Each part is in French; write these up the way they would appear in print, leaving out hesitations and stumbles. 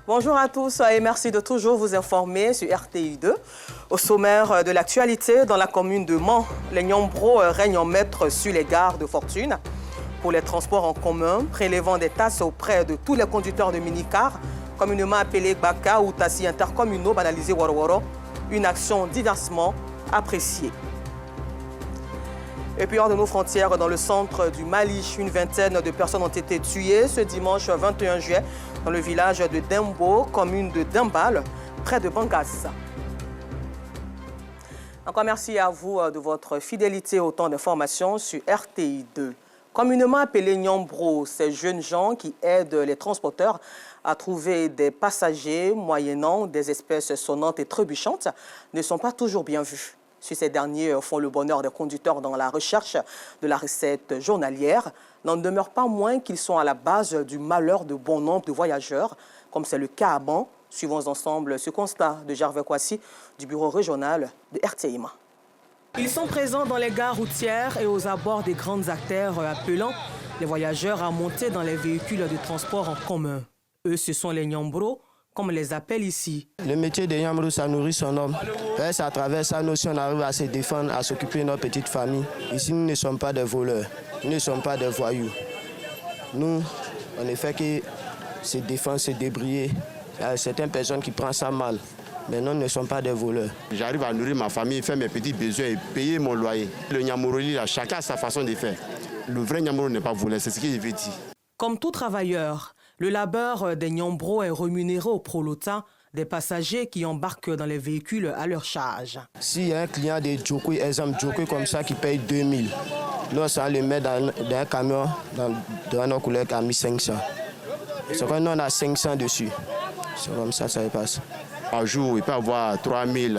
Bonjour à tous et merci de toujours vous informer sur RTI2. Au sommaire de l'actualité, dans la commune de Mans, les Nyambro règnent en maître sur les gares de fortune. Pour les transports en commun, prélevant des tasses auprès de tous les conducteurs de mini-cars, communément appelés Baka ou tassis intercommunaux banalisés Woro, une action diversement appréciée. Et puis hors de nos frontières, dans le centre du Mali, une vingtaine de personnes ont été tuées ce dimanche 21 juillet dans le village de Dembo, commune de Dembal, près de Bangasse. Encore merci à vous de votre fidélité au temps d'information sur RTI2. Communément appelés Nyambro, ces jeunes gens qui aident les transporteurs à trouver des passagers moyennant des espèces sonnantes et trébuchantes ne sont pas toujours bien vus. Si ces derniers font le bonheur des conducteurs dans la recherche de la recette journalière, n'en demeure pas moins qu'ils sont à la base du malheur de bon nombre de voyageurs, comme c'est le cas à Mans. Suivons ensemble ce constat de Gervais Kwasi du bureau régional de RTI-MA. Ils sont présents dans les gares routières et aux abords des grandes artères appelant les voyageurs à monter dans les véhicules de transport en commun. Eux, ce sont les Nyambro, comme on les appelle ici. Le métier de Nyambro, ça nourrit son homme. C'est à travers ça, nous, si on arrive à se défendre, à s'occuper de notre petite famille. Ici, nous ne sommes pas des voleurs, nous ne sommes pas des voyous. Nous, on ne fait que se défendre, se débrouiller. Il y a certaines personnes qui prennent ça mal. Mais nous ne sommes pas des voleurs. J'arrive à nourrir ma famille, faire mes petits besoins et payer mon loyer. Le Nyamoroli, chacun a sa façon de faire. Le vrai Nyamoro n'est pas voleur, c'est ce que je veux dire. Comme tout travailleur, le labeur des Nyambro est rémunéré au prolota des passagers qui embarquent dans les véhicules à leur charge. S'il y a un client de Djoko, exemple Djoko comme ça, qui paye 2000, nous, ça le met dans un camion, dans nos collègues à 1500. C'est quand nous, on a 500 dessus. C'est comme ça se passe. Par jour, il peut y avoir 3000,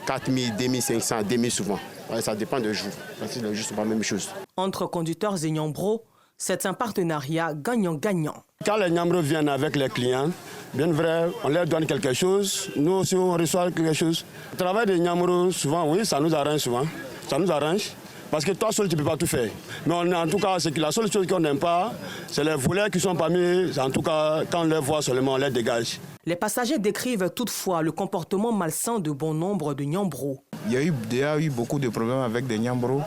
4000, 2500, 2000 souvent. Ouais, ça dépend du jour. Parce que le jour, ce n'est pas la même chose. Entre conducteurs et Nyambro, c'est un partenariat gagnant-gagnant. Quand les Nyambro viennent avec les clients, bien vrai, on leur donne quelque chose. Nous aussi, on reçoit quelque chose. Le travail des Nyambro, souvent, oui, ça nous arrange souvent. Ça nous arrange. Parce que toi seul, tu ne peux pas tout faire. Mais en tout cas, la seule chose qu'on n'aime pas, c'est les voleurs qui sont parmi. En tout cas, quand on les voit seulement, on les dégage. Les passagers décrivent toutefois le comportement malsain de bon nombre de Nyambro. Il y a déjà eu beaucoup de problèmes avec des Nyambro.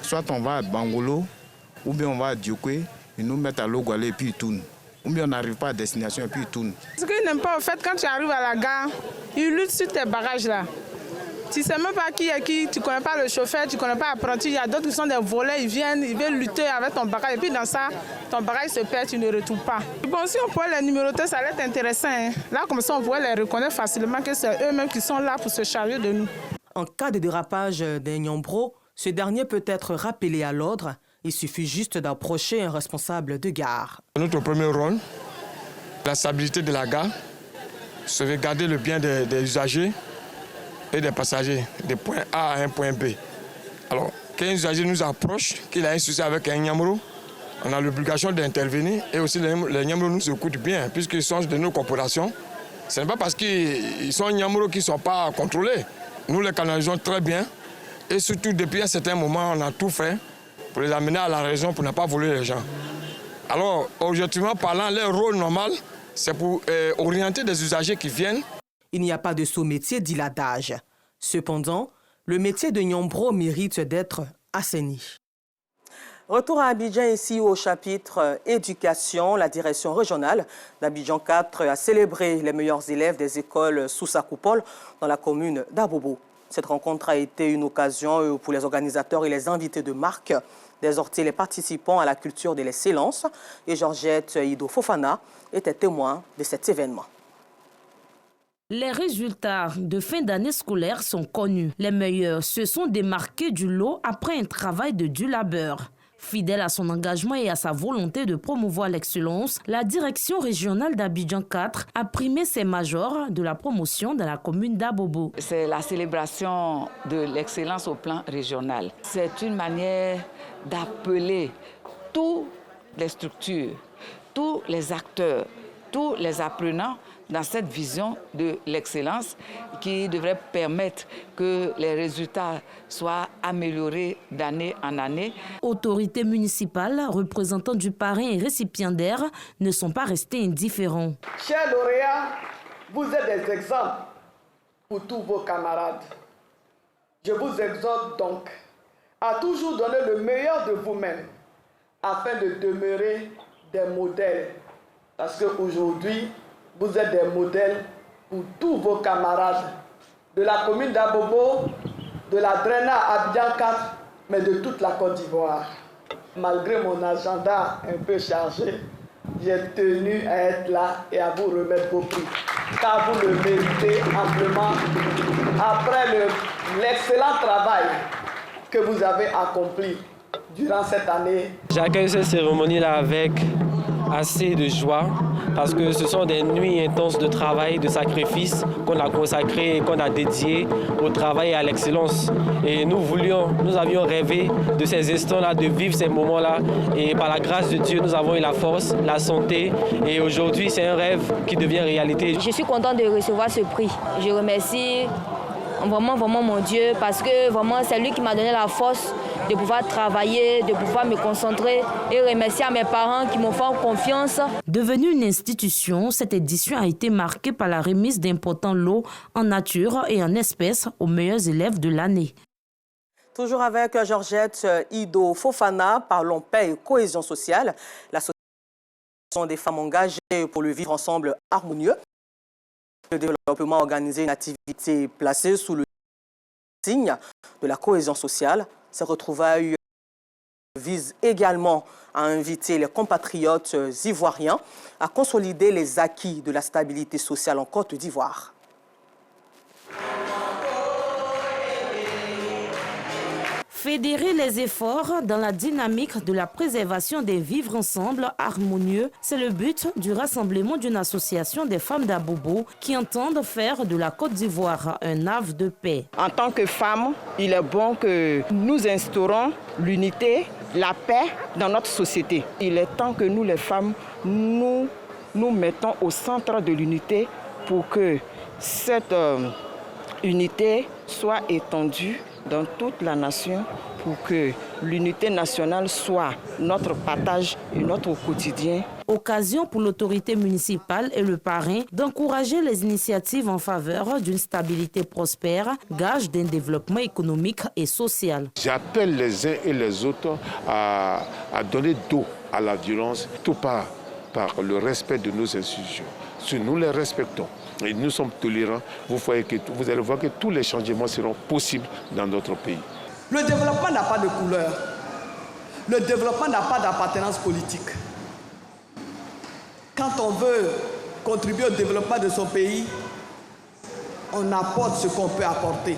Soit on va à Bangolo, ou bien on va à Diokwe, ils nous mettent à Logwale et puis ils tournent. Ou bien on n'arrive pas à destination et puis ils tournent. Ce qu'ils n'aiment pas, en fait, quand tu arrives à la gare, ils luttent sur tes bagages là. Tu ne sais même pas qui est qui, tu ne connais pas le chauffeur, tu ne connais pas l'apprenti. Il y a d'autres qui sont des voleurs, ils viennent, ils veulent lutter avec ton bagage. Et puis dans ça, ton bagage se perd, tu ne retrouves pas. Bon, si on pouvait les numéroter, ça allait être intéressant. Hein. Là, comme ça, on pourrait les reconnaître facilement que c'est eux-mêmes qui sont là pour se charger de nous. En cas de dérapage des Nyambro, ce dernier peut être rappelé à l'ordre. Il suffit juste d'approcher un responsable de gare. Notre premier rôle, la stabilité de la gare, sauvegarder le bien des usagers et des passagers, des points A à un point B. Alors, quand un usager nous approche, qu'il a un souci avec un Nyambro, on a l'obligation d'intervenir et aussi les Nyambro nous écoutent bien puisqu'ils sont de nos corporations. Ce n'est pas parce qu'ils sont Nyambro qu'ils ne sont pas contrôlés. Nous les canalisons très bien et surtout depuis un certain moment, on a tout fait pour les amener à la raison pour ne pas voler les gens. Alors, objectivement parlant, leur rôle normal, c'est pour orienter des usagers qui viennent. Il n'y a pas de sous-métier, dit l'adage. Cependant, le métier de Nyambro mérite d'être assaini. Retour à Abidjan, ici au chapitre éducation. La direction régionale d'Abidjan 4 a célébré les meilleurs élèves des écoles sous sa coupole dans la commune d'Abobo. Cette rencontre a été une occasion pour les organisateurs et les invités de marque d'exhorter les participants à la culture de l'excellence. Et Georgette Ido Fofana était témoin de cet événement. Les résultats de fin d'année scolaire sont connus. Les meilleurs se sont démarqués du lot après un travail de dur labeur. Fidèle à son engagement et à sa volonté de promouvoir l'excellence, la direction régionale d'Abidjan 4 a primé ses majors de la promotion dans la commune d'Abobo. C'est la célébration de l'excellence au plan régional. C'est une manière d'appeler toutes les structures, tous les acteurs tous les apprenants dans cette vision de l'excellence qui devrait permettre que les résultats soient améliorés d'année en année. Autorités municipales, représentants du parrain et récipiendaires ne sont pas restés indifférents. Chers lauréats, vous êtes des exemples pour tous vos camarades. Je vous exhorte donc à toujours donner le meilleur de vous-même afin de demeurer des modèles. Parce qu'aujourd'hui, vous êtes des modèles pour tous vos camarades de la commune d'Abobo, de la Drena Abidjan 4, mais de toute la Côte d'Ivoire. Malgré mon agenda un peu chargé, j'ai tenu à être là et à vous remettre vos prix, car vous le méritez amplement après l'excellent travail que vous avez accompli durant cette année. J'accueille cette cérémonie-là avec assez de joie parce que ce sont des nuits intenses de travail, de sacrifice qu'on a consacré et qu'on a dédié au travail et à l'excellence. Et nous avions rêvé de ces instants-là, de vivre ces moments-là. Et par la grâce de Dieu, nous avons eu la force, la santé. Et aujourd'hui, c'est un rêve qui devient réalité. Je suis contente de recevoir ce prix. Je remercie vraiment mon Dieu parce que vraiment c'est lui qui m'a donné la force de pouvoir travailler, de pouvoir me concentrer et remercier à mes parents qui m'ont fait confiance. Devenue une institution, cette édition a été marquée par la remise d'importants lots en nature et en espèces aux meilleurs élèves de l'année. Toujours avec Georgette Ido Fofana, parlons paix et cohésion sociale. L'association des femmes engagées pour le vivre ensemble harmonieux. Le développement a organisé une activité placée sous le signe de la cohésion sociale. Ces retrouvailles visent également à inviter les compatriotes ivoiriens à consolider les acquis de la stabilité sociale en Côte d'Ivoire. Fédérer les efforts dans la dynamique de la préservation des vivres ensemble harmonieux, c'est le but du rassemblement d'une association des femmes d'Abobo qui entendent faire de la Côte d'Ivoire un havre de paix. En tant que femmes, il est bon que nous instaurons l'unité, la paix dans notre société. Il est temps que nous, les femmes, nous mettons au centre de l'unité pour que cette unité soit étendue dans toute la nation pour que l'unité nationale soit notre partage et notre quotidien. Occasion pour l'autorité municipale et le parrain d'encourager les initiatives en faveur d'une stabilité prospère, gage d'un développement économique et social. J'appelle les uns et les autres à donner dos à la violence, tout par le respect de nos institutions. Si nous les respectons et nous sommes tolérants, vous allez voir que tous les changements seront possibles dans notre pays. Le développement n'a pas de couleur. Le développement n'a pas d'appartenance politique. Quand on veut contribuer au développement de son pays, on apporte ce qu'on peut apporter.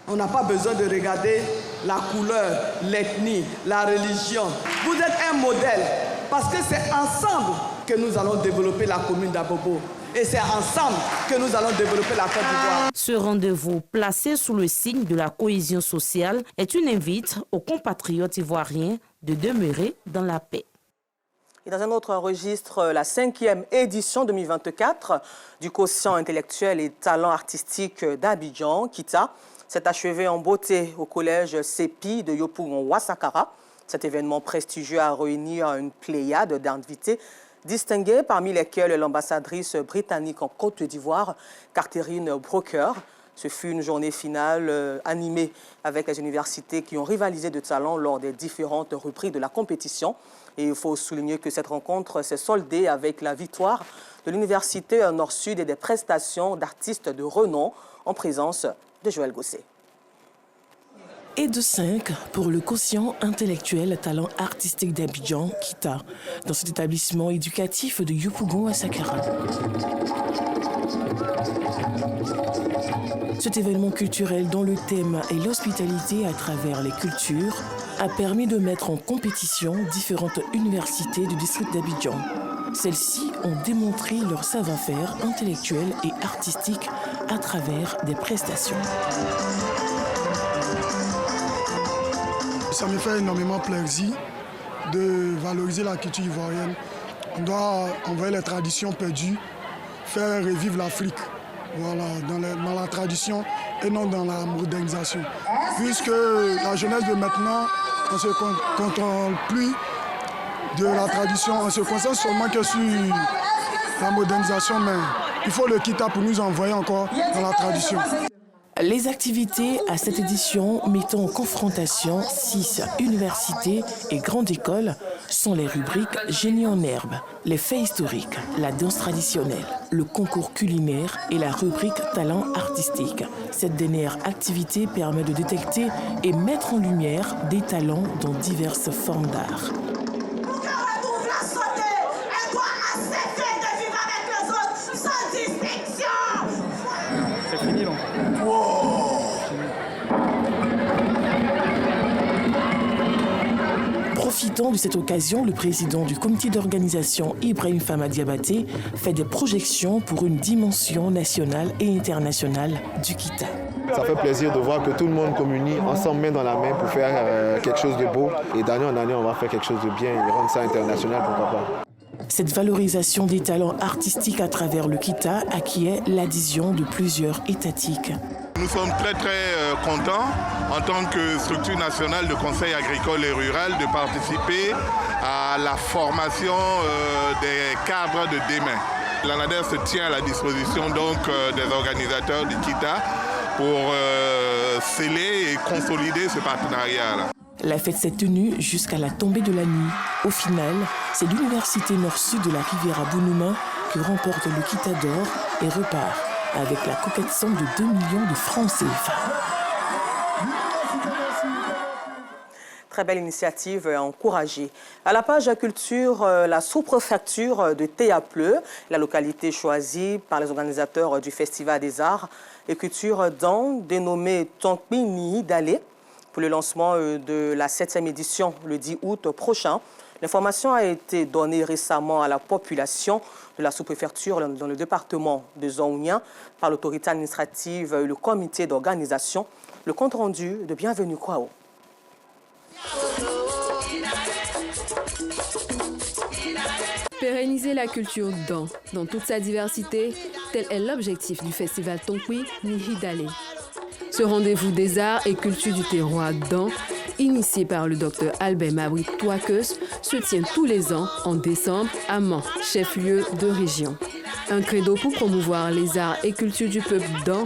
On n'a pas besoin de regarder la couleur, l'ethnie, la religion. Vous êtes un modèle parce que c'est ensemble que nous allons développer la commune d'Abobo. Et c'est ensemble que nous allons développer la Côte d'Ivoire. Ce rendez-vous, placé sous le signe de la cohésion sociale, est une invite aux compatriotes ivoiriens de demeurer dans la paix. Et dans un autre registre, la 5e édition 2024 du quotient intellectuel et talent artistique d'Abidjan, KITA, s'est achevée en beauté au collège CEPI de Yopougon-Ouassakara. Cet événement prestigieux a réuni une pléiade d'invités distingués, parmi lesquels l'ambassadrice britannique en Côte d'Ivoire, Catherine Broker. Ce fut une journée finale animée avec les universités qui ont rivalisé de talent lors des différentes rubriques de la compétition. Et il faut souligner que cette rencontre s'est soldée avec la victoire de l'université Nord-Sud et des prestations d'artistes de renom en présence de Joël Gosset. Et de 5 pour le quotient intellectuel talent artistique d'Abidjan, KITA, dans cet établissement éducatif de Yopougon-Ouassakara. Cet événement culturel dont le thème est l'hospitalité à travers les cultures a permis de mettre en compétition différentes universités du district d'Abidjan. Celles-ci ont démontré leur savoir-faire intellectuel et artistique à travers des prestations. Ça me fait énormément plaisir de valoriser la culture ivoirienne On doit envoyer les traditions perdues, faire revivre l'Afrique, voilà, dans la tradition et non dans la modernisation. Puisque la jeunesse de maintenant, on ne se contente plus de la tradition, on se concentre seulement que sur la modernisation, mais il faut le quitter pour nous envoyer encore dans la tradition. Les activités à cette édition mettant en confrontation 6 universités et grandes écoles sont les rubriques Génie en herbe, les faits historiques, la danse traditionnelle, le concours culinaire et la rubrique Talent artistique. Cette dernière activité permet de détecter et mettre en lumière des talents dans diverses formes d'art. Profitant de cette occasion, le président du comité d'organisation, Ibrahim Fama Diabaté, fait des projections pour une dimension nationale et internationale du Kita. Ça fait plaisir de voir que tout le monde communie ensemble, main dans la main, pour faire quelque chose de beau. Et d'année en année, on va faire quelque chose de bien et rendre ça international, pourquoi pas. Cette valorisation des talents artistiques à travers le Kita acquiert l'adhésion de plusieurs étatiques. Nous sommes très contents en tant que structure nationale de conseil agricole et rural de participer à la formation des cadres de demain. L'ANADER se tient à la disposition donc des organisateurs du Kita pour sceller et consolider ce partenariat-là. La fête s'est tenue jusqu'à la tombée de la nuit. Au final, c'est l'université nord-sud de la Riviera Bounouma qui remporte le Kita d'or et repart avec la coquette somme de 2 millions de francs CFA. Très belle initiative encouragée. À la page culture, la sous-préfecture de Théapleu, la localité choisie par les organisateurs du Festival des Arts et Culture dans dénommé Tonkpi Dale pour le lancement de la 7e édition le 10 août prochain. L'information a été donnée récemment à la population de la sous-préfecture dans le département de Zhongyan par l'autorité administrative et le comité d'organisation. Le compte-rendu de Bienvenue Kwao. Pérenniser la culture dans toute sa diversité, tel est l'objectif du festival Tonkpi Nihidale. Ce rendez-vous des arts et culture du terroir Dan, initié par le docteur Albert Mabri Touakeus, se tient tous les ans en décembre à Mans, chef-lieu de région. Un credo pour promouvoir les arts et culture du peuple Dan,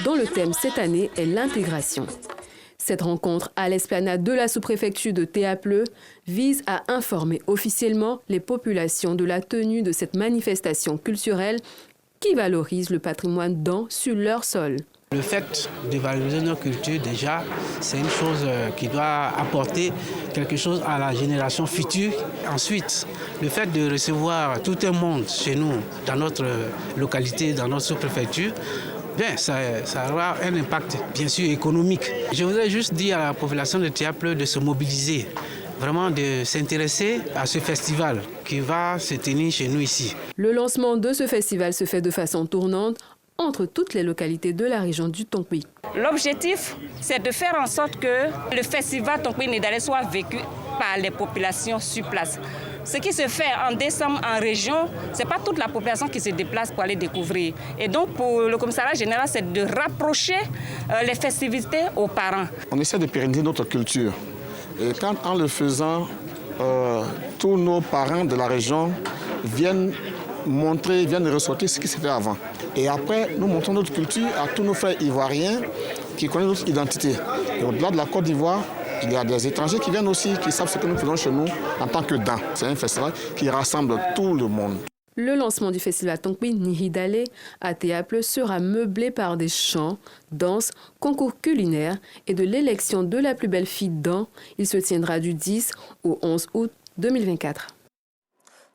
dont le thème cette année est l'intégration. Cette rencontre à l'esplanade de la sous-préfecture de Théapleu vise à informer officiellement les populations de la tenue de cette manifestation culturelle qui valorise le patrimoine Dan sur leur sol. Le fait de valoriser nos cultures, déjà, c'est une chose qui doit apporter quelque chose à la génération future. Ensuite, le fait de recevoir tout un monde chez nous, dans notre localité, dans notre sous-préfecture, bien, ça aura un impact, bien sûr, économique. Je voudrais juste dire à la population de Théapleu de se mobiliser, vraiment de s'intéresser à ce festival qui va se tenir chez nous ici. Le lancement de ce festival se fait de façon tournante entre toutes les localités de la région du Tonkpi. L'objectif, c'est de faire en sorte que le festival Tonkpi Nihidale soit vécu par les populations sur place. Ce qui se fait en décembre en région, ce n'est pas toute la population qui se déplace pour aller découvrir. Et donc pour le commissariat général, c'est de rapprocher les festivités aux parents. On essaie de pérenniser notre culture. Et quand en le faisant, tous nos parents de la région viennent ressortir ce qui s'est fait avant. Et après, nous montrons notre culture à tous nos frères ivoiriens qui connaissent notre identité. Et au-delà de la Côte d'Ivoire, il y a des étrangers qui viennent aussi, qui savent ce que nous faisons chez nous en tant que Dan. C'est un festival qui rassemble tout le monde. Le lancement du festival Tonkpi Nihidale à Théapleu sera meublé par des chants, danses, concours culinaires et de l'élection de la plus belle fille Dan. Il se tiendra du 10 au 11 août 2024.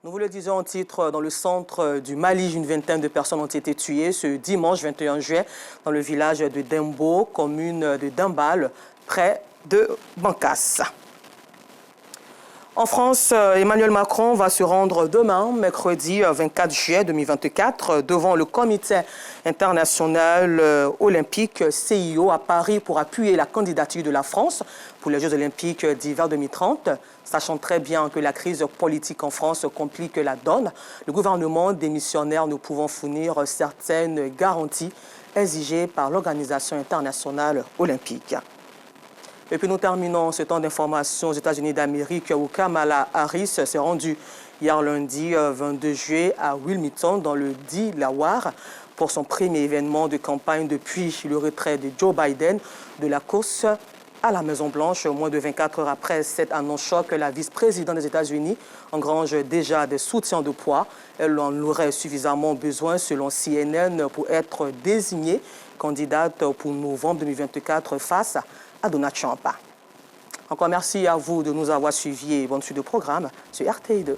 Nous vous le disons en titre, dans le centre du Mali, une vingtaine de personnes ont été tuées ce dimanche 21 juillet dans le village de Dembo, commune de Dambal, près de Bankas. En France, Emmanuel Macron va se rendre demain, mercredi 24 juillet 2024, devant le Comité international olympique CIO à Paris pour appuyer la candidature de la France pour les Jeux olympiques d'hiver 2030. Sachant très bien que la crise politique en France complique la donne, le gouvernement démissionnaire ne pouvant fournir certaines garanties exigées par l'Organisation internationale olympique. Et puis nous terminons ce temps d'information aux États-Unis d'Amérique où Kamala Harris s'est rendue hier lundi 22 juillet à Wilmington dans le Delaware pour son premier événement de campagne depuis le retrait de Joe Biden de la course à la Maison-Blanche. Moins de 24 heures après cette annonce choc, la vice-présidente des États-Unis engrange déjà des soutiens de poids. Elle en aurait suffisamment besoin, selon CNN, pour être désignée candidate pour novembre 2024 face à Donald Trump. Encore merci à vous de nous avoir suivis et bonne suite de programme sur RTI2.